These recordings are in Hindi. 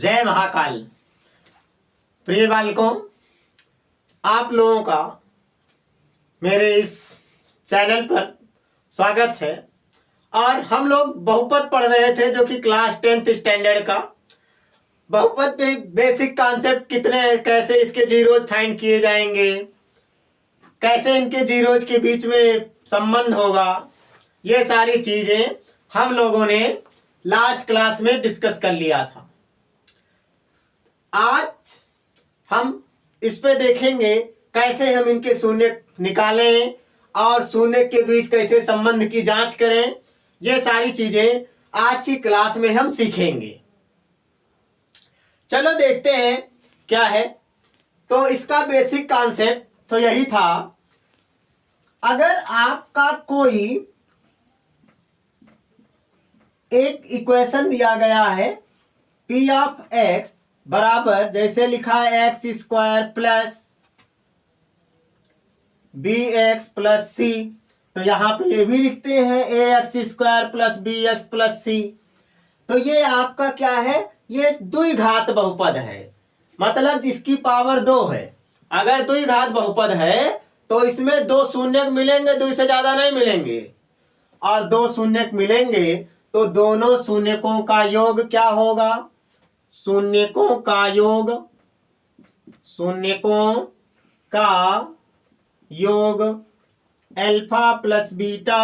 जय महाकाल। प्रिय बालकों, आप लोगों का मेरे इस चैनल पर स्वागत है। और हम लोग बहुपद पढ़ रहे थे, जो कि क्लास 10th स्टैंडर्ड का बहुपद में बेसिक कॉन्सेप्ट कितने, कैसे इसके जीरोज फाइंड किए जाएंगे, कैसे इनके जीरोज के बीच में संबंध होगा, ये सारी चीजें हम लोगों ने लास्ट क्लास में डिस्कस कर लिया था। आज हम इस पे देखेंगे कैसे हम इनके शून्य निकालें और शून्य के बीच कैसे संबंध की जांच करें। ये सारी चीजें आज की क्लास में हम सीखेंगे। चलो देखते हैं क्या है। तो इसका बेसिक कॉन्सेप्ट तो यही था, अगर आपका कोई एक इक्वेशन दिया गया है p ऑफ x बराबर, जैसे लिखा है x square plus b x plus c, तो यहाँ पे ये भी लिखते हैं a x square plus b x plus c. तो ये आपका क्या है, ये द्विघात बहुपद है, मतलब इसकी पावर 2 है। अगर द्विघात बहुपद है तो इसमें दो शून्यक मिलेंगे, 2 से ज्यादा नहीं मिलेंगे। और दो शून्यक मिलेंगे तो दोनों शून्यकों का योग क्या होगा, शून्यकों का योग, शून्यकों का योग अल्फा प्लस बीटा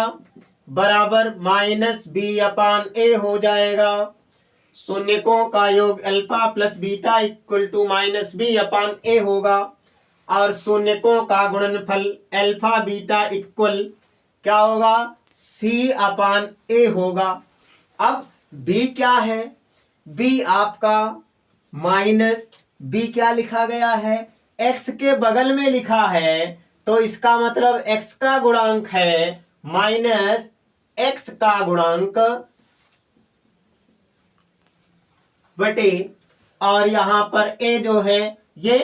बराबर माइनस बी अपान ए हो जाएगा। शून्यकों का योग alpha plus beta equal to minus b upon a होगा। और शून्यकों का गुणनफल अल्फा बीटा इक्वल क्या होगा, सी अपान ए होगा। अब b क्या है, b आपका माइनस b क्या लिखा गया है, x के बगल में लिखा है, तो इसका मतलब x का गुणांक है माइनस x का गुणांक बटे, और यहां पर a जो है ये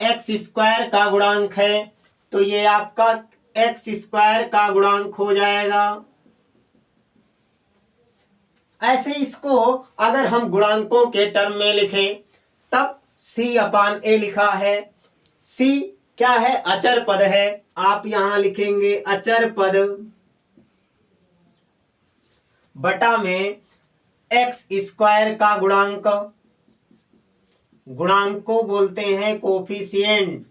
x स्क्वायर का गुणांक है, तो ये आपका x स्क्वायर का गुणांक हो जाएगा। ऐसे इसको अगर हम गुणांकों के टर्म में लिखें तब c अपान ए लिखा है। c क्या है, अचर पद है, आप यहां लिखेंगे अचर पद बटा में एक्स स्क्वायर का गुणांक, गुणांक को बोलते हैं कोफिशिएंट,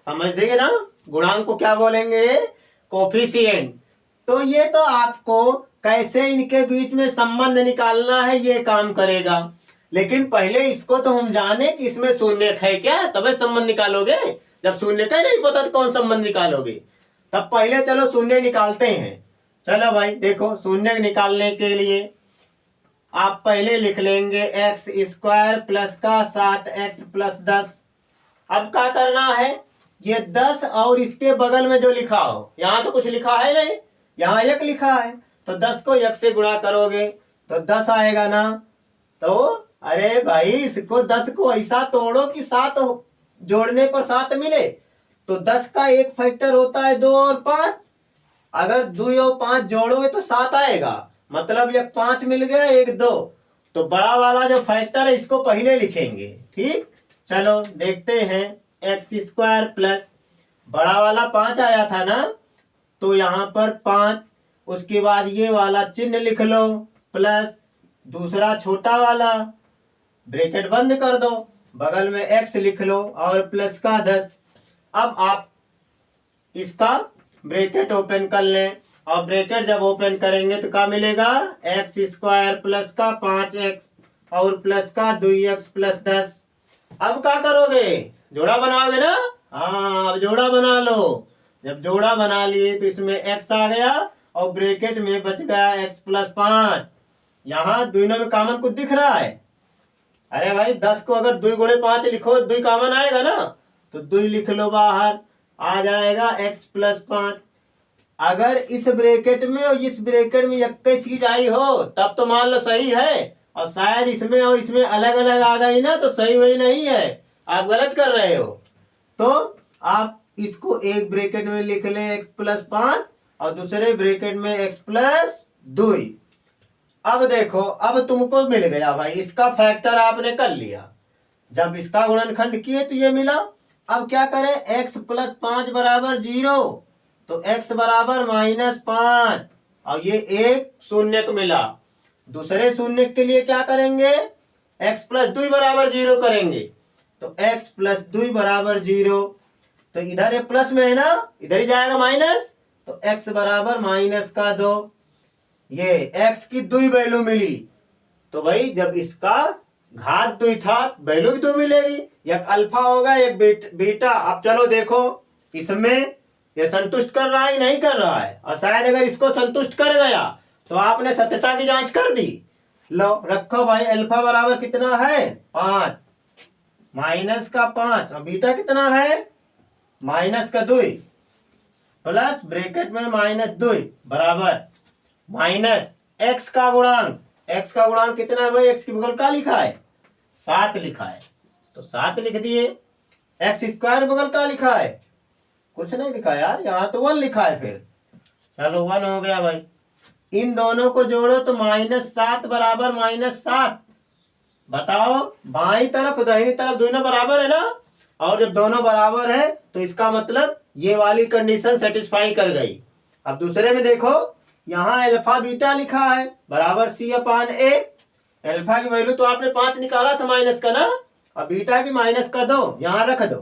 समझिए ना, गुणांक को क्या बोलेंगे, कोफिशिएंट। तो ये तो आपको कैसे इनके बीच में संबंध निकालना है ये काम करेगा, लेकिन पहले इसको तो हम जाने कि इसमें शून्य है क्या, तबे संबंध निकालोगे। जब शून्य का ही नहीं पता तो कौन संबंध निकालोगे। तब पहले चलो शून्य निकालते हैं। चलो भाई देखो, शून्य निकालने के लिए आप पहले लिख लेंगे एक्स स्क्वायर प्लस का 7x प्लस 10। अब क्या करना है, ये 10 और इसके बगल में जो लिखा हो, यहां तो कुछ लिखा है नहीं, यहाँ 1 लिखा है, तो 10 को 1 से गुणा करोगे तो 10 आएगा ना। तो अरे भाई इसको 10 को ऐसा तोड़ो कि 7 जोड़ने पर 7 मिले। तो 10 का एक फैक्टर होता है 2 और 5, अगर 2 और 5 जोड़ोगे तो 7 आएगा, मतलब एक 5 मिल गया, एक 2। तो बड़ा वाला जो फैक्टर है इसको पहले लिखेंगे। ठीक, चलो देखते हैं। एक्स स्क्वायर प्लस बड़ा वाला 5 आया था ना, तो यहाँ पर 5, उसके बाद ये वाला चिन्ह लिख लो प्लस दूसरा छोटा वाला, ब्रैकेट बंद कर दो, बगल में x लिख लो और प्लस का 10। अब आप इसका ब्रैकेट ओपन कर लें, और ब्रैकेट जब ओपन करेंगे तो क्या मिलेगा, एक्स स्क्वायर प्लस का 5x और प्लस का 2x प्लस 10। अब क्या करोगे, जोड़ा बनाओगे ना। हाँ, अब जोड़ा बना लो। जब जोड़ा बना लिए तो इसमें x आ गया और ब्रैकेट में बच गया x प्लस 5। यहाँ दोनों में कॉमन कुछ दिख रहा है। अरे भाई 10 को अगर 2 गुणे 5 लिखो, 2 कॉमन आएगा ना, तो 2 लिख लो बाहर, आ जाएगा x प्लस 5। अगर इस ब्रैकेट में और इस ब्रैकेट में एक ही चीज आई हो तब तो मान लो सही है, और शायद इसमें और इसमें अलग अलग आ गई ना, तो सही वही नहीं है, आप गलत कर रहे हो। तो आप इसको एक ब्रैकेट में लिख ले x प्लस 5 और दूसरे ब्रैकेट में x प्लस 2। अब देखो, अब तुमको मिल गया भाई, इसका फैक्टर आपने कर लिया, जब इसका गुणनखंड किए तो ये मिला। अब क्या करें, x प्लस 5 बराबर 0, तो x बराबर -5, और ये एक शून्य को मिला। दूसरे शून्य के लिए क्या करेंगे, x प्लस 2 बराबर 0 करेंगे, तो x प्लस 2 बराबर 0, तो इधर ये प्लस में है ना, इधर ही जाएगा माइनस, तो x बराबर -2। ये x की 2 वैल्यू मिली, तो भाई जब इसका घात 2 था, वैल्यू भी 2 मिलेगी, एक अल्फा होगा एक बीटा। अब चलो देखो इसमें ये संतुष्ट कर रहा है नहीं कर रहा है, और शायद अगर इसको संतुष्ट कर गया तो आपने सत्यता की जांच कर दी। लो रखो भाई, अल्फा बराबर कितना है 5, माइनस का 5, और बीटा कितना है माइनस का 2 प्लस ब्रैकेट में -2 बराबर माइनस x का गुणांक। x का गुणांक कितना है भाई, x की बगल का लिखा है 7 लिखा है, तो 7 लिख दिए। x स्क्वायर बगल का लिखा है, कुछ नहीं लिखा यार, यहाँ तो 1 लिखा है, फिर चलो 1 हो गया भाई। इन दोनों को जोड़ो तो -7 बराबर -7। बताओ बाई तरफ दाहिनी तरफ दोनों बराबर है ना, और जब दोनों बराबर है तो इसका मतलब ये वाली कंडीशन सेटिस्फाई कर गई। अब दूसरे में देखो, यहाँ अल्फा बीटा लिखा है बराबर C/A। अल्फा की वैल्यू तो आपने 5 निकाला था माइनस का ना, और बीटा की -2 यहाँ रख दो,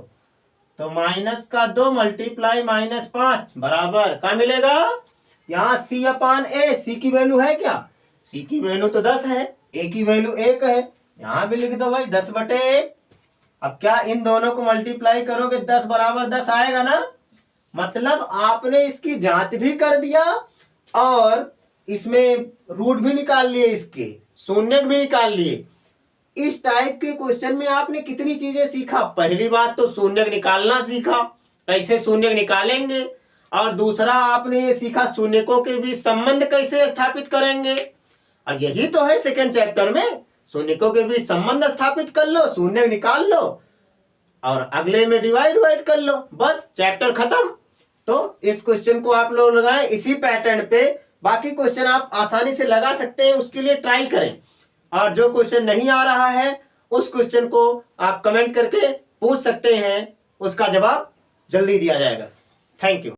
तो -2 मल्टीप्लाई -5 बराबर क्या मिलेगा, यहाँ C/A। C की वैल्यू है क्या, C की वैल्यू तो 10 है, A की वैल्यू 1 है, यहाँ भी लिख दो भाई 10/1। अब क्या इन दोनों को मल्टीप्लाई करोगे 10 बराबर 10 आएगा ना, मतलब आपने इसकी जांच भी कर दिया और इसमें रूट भी निकाल लिए, इसके शून्य भी निकाल लिए। इस टाइप के क्वेश्चन में आपने कितनी चीजें सीखा। पहली बात तो शून्य निकालना सीखा, कैसे शून्य निकालेंगे, और दूसरा आपने ये सीखा शून्यकों के बीच संबंध कैसे स्थापित करेंगे। अब यही तो है सेकंड चैप्टर में, शून्यकों के बीच संबंध स्थापित कर लो, शून्य निकाल लो, और अगले में डिवाइड कर लो, बस चैप्टर खत्म। तो इस क्वेश्चन को आप लोग लगाएं इसी पैटर्न पे, बाकी क्वेश्चन आप आसानी से लगा सकते हैं, उसके लिए ट्राई करें। और जो क्वेश्चन नहीं आ रहा है उस क्वेश्चन को आप कमेंट करके पूछ सकते हैं, उसका जवाब जल्दी दिया जाएगा। Thank you.